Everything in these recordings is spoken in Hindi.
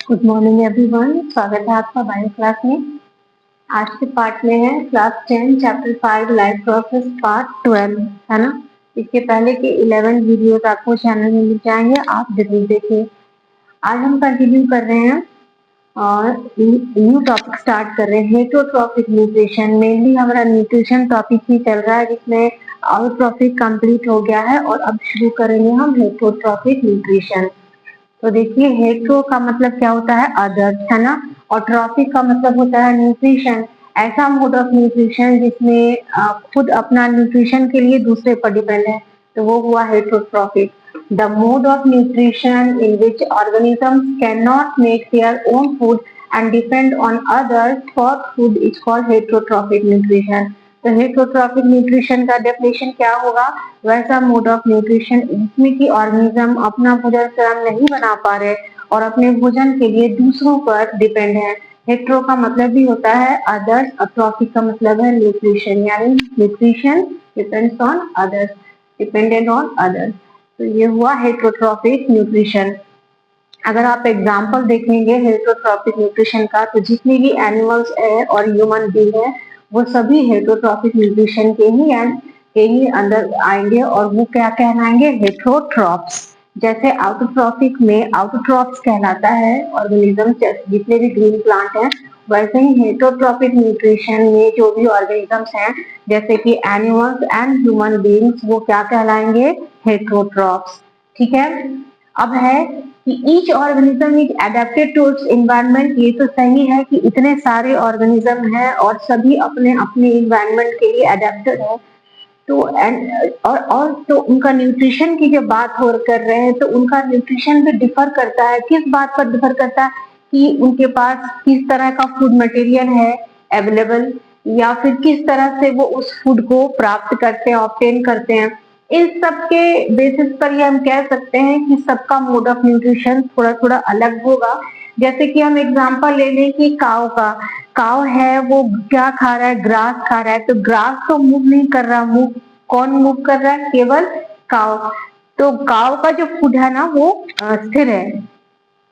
गुड मॉर्निंग एवरीवन, स्वागत है आपका बायो क्लास में। आज के पार्ट में है class 10 chapter 5 life process part 12, है ना। इसके पहले के 11 वीडियोस आपको चैनल में मिल जाएंगे, आप जरूर देखिए। आज हम कंटिन्यू कर रहे हैं और न्यू टॉपिक स्टार्ट कर रहे हैं, हेटरोट्रॉफिक न्यूट्रिशन। मेनली हमारा न्यूट्रिशन टॉपिक ही चल रहा है, जिसमें ऑटोट्रॉफिक कंप्लीट हो गया है और अब शुरू करेंगे हम हेटरोट्रॉफिक न्यूट्रिशन। तो देखिए, हेट्रो का मतलब क्या होता है, अदर्स, है ना। और ट्रॉफिक का मतलब होता है न्यूट्रिशन, ऐसा मोड ऑफ न्यूट्रिशन जिसमें खुद अपना न्यूट्रिशन के लिए दूसरे पर डिपेंड है, तो वो हुआ heterotrophic. The mode of nutrition in which organisms can not make their own food and depend on others for food is called heterotrophic nutrition. तो हेट्रोट्रॉफिक न्यूट्रिशन का डेफिनेशन क्या होगा, वैसा मोड ऑफ न्यूट्रिशन जिसमें कि ऑर्गेनिज्म अपना भोजन स्वयं नहीं बना पा रहे और अपने भोजन के लिए दूसरों पर डिपेंड है। हेट्रो का मतलब भी होता है अदर्स, ट्रॉफिक का मतलब है न्यूट्रिशन, यानी nutrition depends on others, dependent on others. तो ये हुआ हेट्रोट्रॉफिक न्यूट्रिशन। अगर आप एग्जाम्पल देखेंगे हेटरोट्रॉफिक न्यूट्रिशन का, तो जितने भी एनिमल्स है और ह्यूमन बीइंग है वो सभी हेटरोट्रॉफिक न्यूट्रिशन के ही अंदर आएंगे, और वो क्या कहलाएंगे, हेटरोट्रॉप्स। जैसे आउटोट्रॉफिक में आउटोट्रॉप्स कहलाता है ऑर्गेनिज्म, जितने भी ग्रीन प्लांट हैं, वैसे ही हेटरोट्रॉफिक न्यूट्रिशन में जो भी ऑर्गेनिजम्स हैं, जैसे कि एनिमल्स एंड ह्यूमन बीइंग्स, वो क्या कहलाएंगे, हेटरोट्रॉप्स। ठीक है। अब है कि each organism is adapted to its environment. ये तो सही है कि इतने सारे ऑर्गेनिज्म हैं और सभी अपने अपने एनवायरनमेंट के लिए अडेप्टेड है। तो और तो उनका न्यूट्रिशन की जब बात हो कर रहे हैं, तो उनका न्यूट्रिशन भी डिफर करता है। किस बात पर डिफर करता है कि उनके पास किस तरह का फूड मटेरियल है अवेलेबल, या फिर किस तरह से वो उस फूड को प्राप्त करते हैं, ऑब्टेन करते हैं। इन सब के बेसिस पर ये हम कह सकते हैं कि सबका मोड ऑफ न्यूट्रिशन थोड़ा थोड़ा अलग होगा। जैसे कि हम एग्जांपल ले लें कि काव का, काव है वो क्या खा रहा है, ग्रास खा रहा है। तो ग्रास तो मूव नहीं कर रहा, मूव कौन मूव कर रहा है, केवल काव। तो काव का जो फूड है ना वो स्थिर है।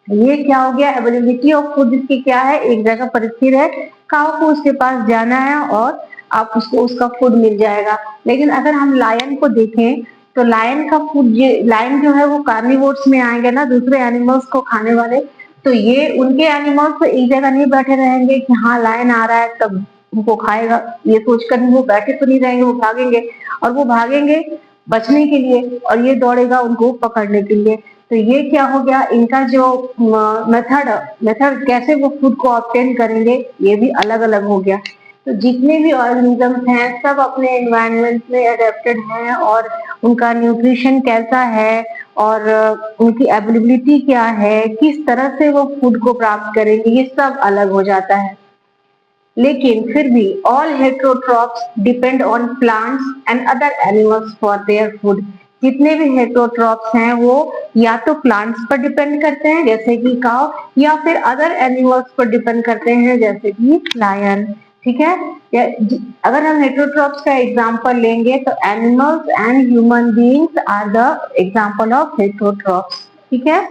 ये क्या हो गया, अवेलेबिलिटी ऑफ फूड इसकी क्या है, एक जगह पर स्थिर है। काव को उसके पास जाना है और आप उसको उसका फूड मिल जाएगा। लेकिन अगर हम लायन को देखें, तो लायन का फूड, लायन जो है वो कार्निवोर्स में आएंगे ना, दूसरे एनिमल्स को खाने वाले। तो ये उनके एनिमल्स तो एक जगह नहीं बैठे रहेंगे कि हाँ लायन आ रहा है तब उनको खाएगा, ये सोचकर वो बैठे तो नहीं रहेंगे, वो भागेंगे। और वो भागेंगे बचने के लिए, और ये दौड़ेगा उनको पकड़ने के लिए। तो ये क्या हो गया, इनका जो मेथड कैसे वो फूड को ऑब्टेन करेंगे, ये भी अलग अलग हो गया। तो जितने भी ऑर्गेनिजम्स हैं सब अपने एनवायरनमेंट में अडेप्टेड हैं, और उनका न्यूट्रिशन कैसा है और उनकी अवेलेबिलिटी क्या है, किस तरह से वो फूड को प्राप्त करेंगे, ये सब अलग हो जाता है। लेकिन फिर भी all heterotrophs depend on plants and other animals for their food. जितने भी हेटरोट्रॉप्स हैं वो या तो प्लांट्स पर डिपेंड करते हैं जैसे कि काव, या फिर अदर एनिमल्स पर डिपेंड करते हैं जैसे कि लायन। ठीक है। अगर हम हेटरोट्रॉप्स का एग्जांपल लेंगे तो animals and human beings are the example of heterotrophs. ठीक है।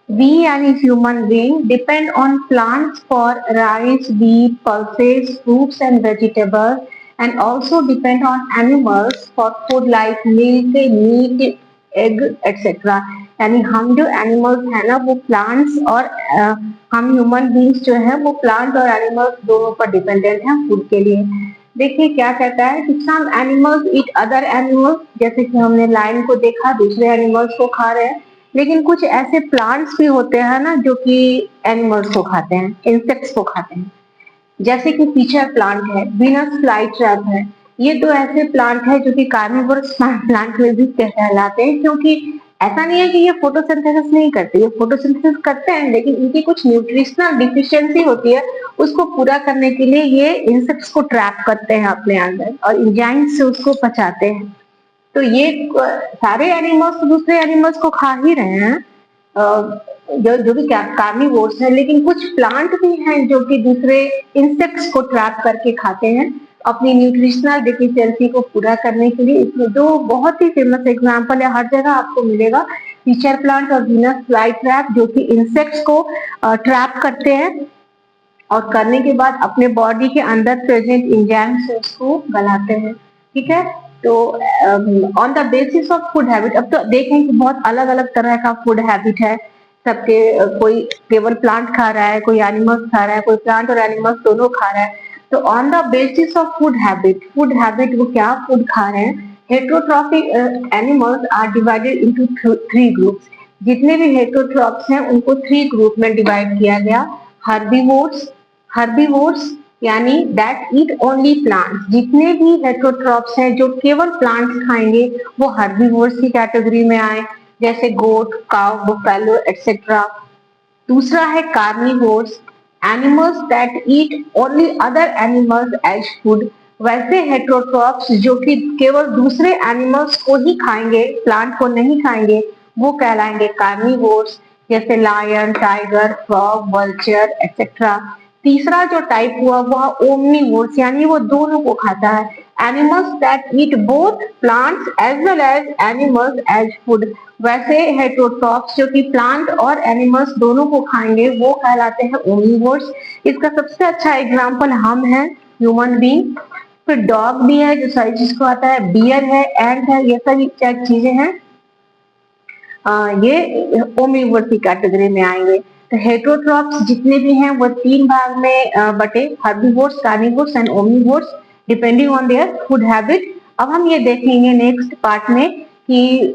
We यानी human being depend on plants for rice, wheat, pulses, fruits and vegetables, and also depend on animals for food like milk, meat, egg, etc. यानी हम जो एनिमल्स हैं ना वो प्लांट्स, और हम ह्यूमन बींग्स जो है वो प्लांट और एनिमल्स दोनों पर डिपेंडेंट हैं फूड के लिए। देखिए क्या कहता है कि some animals eat other animals, जैसे कि हमने लायन को देखा दूसरे एनिमल्स को खा रहे हैं। लेकिन कुछ ऐसे प्लांट्स भी होते हैं ना जो कि एनिमल्स को खाते हैं, इंसेक्ट्स को खाते हैं। जैसे कि पीचर प्लांट है, वीनस फ्लाईट्रैप है। ये तो ऐसे प्लांट है जो कि कार्निवोरस प्लांट में भी कहलाते हैं, क्योंकि ऐसा नहीं है कि ये फोटोसिंथेसिस नहीं करते, ये फोटोसिंथेसिस करते हैं, लेकिन इनकी कुछ न्यूट्रिशनल डिफिशियंसी होती है, उसको पूरा करने के लिए ये इंसेक्ट्स को ट्रैप करते हैं अपने अंदर और एंजाइम से उसको पचाते हैं। तो ये सारे एनिमल्स दूसरे एनिमल्स को खा ही रहे हैं, जो भी कार्निवोर्स है। लेकिन कुछ प्लांट भी हैं जो कि दूसरे इंसेक्ट्स को ट्रैप करके खाते हैं अपनी न्यूट्रिशनल डिफिशियंसी को पूरा करने के लिए। इसमें दो बहुत ही फेमस एग्जांपल है, हर जगह आपको मिलेगा, फीचर प्लांट और वीनस फ्लाई ट्रैप जो कि इंसेक्ट्स को ट्रैप करते हैं और करने के बाद अपने बॉडी के अंदर प्रेजेंट एंजाइम्स उसको गलाते हैं। ठीक है, तो on the basis of food habit, अब तो देखें कि बहुत अलग अलग तरह का फूड हैबिट है सबके। कोई केवल प्लांट खा रहा है, कोई एनिमल्स खा रहा है, कोई प्लांट और एनिमल्स दोनों खा रहा है। तो on the basis of food habit वो क्या फूड खा रहे हैं। Heterotrophic animals are divided into 3 groups. जितने भी हेटरोट्रॉप्स हैं उनको 3 ग्रुप में डिवाइड किया गया। हर्बीवोर्स यानी दैट ईट ओनली प्लांट्स। जितने भी हेटरोट्रॉप्स हैं जो केवल प्लांट्स खाएंगे वो हर्बीवोर्स की कैटेगरी में आए, जैसे गोट, काउ, बुफेलो एक्सेट्रा। दूसरा है carnivores, animals that eat only other animals as food. वैसे हेटरोट्रॉप्स जो कि केवल दूसरे एनिमल्स को ही खाएंगे, प्लांट को नहीं खाएंगे, वो कहलाएंगे कार्निवोर्स, जैसे lion, tiger, frog, vulture etcetera. तीसरा जो टाइप हुआ वह ओमनीवोर्स, यानी वो दोनों को खाता है। Animals that eat both plants as well as animals as food. वैसे हेटरोट्रॉप्स जो कि प्लांट और एनिमल्स दोनों को खाएंगे वो कहलाते हैं ओमनीवोर्स। इसका सबसे अच्छा एग्जाम्पल हम हैं, ह्यूमन बीइंग। फिर डॉग भी है जो सारी चीज को आता है, बियर है, एंट है, ये सभी चीजें हैं, ये ओमनीवोर्स की कैटेगरी में आएंगे। तो हेटरोट्रॉप्स जितने भी हैं वो 3 भाग में बटे, herbivores, carnivores and omnivores, depending on their food habit. अब हम ये देखेंगे नेक्स्ट पार्ट में कि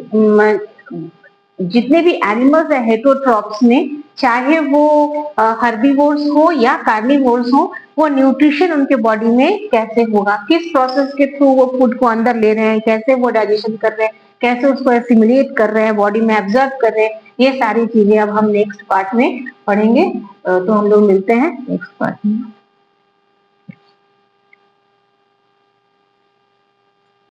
जितने भी एनिमल्स है हेटरोट्रॉप्स में, चाहे वो हर्बीवोर्स हो या कार्निवोर्स हो, वो न्यूट्रिशन उनके बॉडी में कैसे होगा, किस प्रोसेस के थ्रू वो फूड को अंदर ले रहे हैं, कैसे वो डाइजेशन कर रहे हैं, कैसे उसको एसिमिलेट कर रहे हैं, बॉडी में एब्जॉर्ब कर रहे हैं, ये सारी चीजें अब हम नेक्स्ट पार्ट में पढ़ेंगे। तो हम लोग मिलते हैं नेक्स्ट पार्ट में।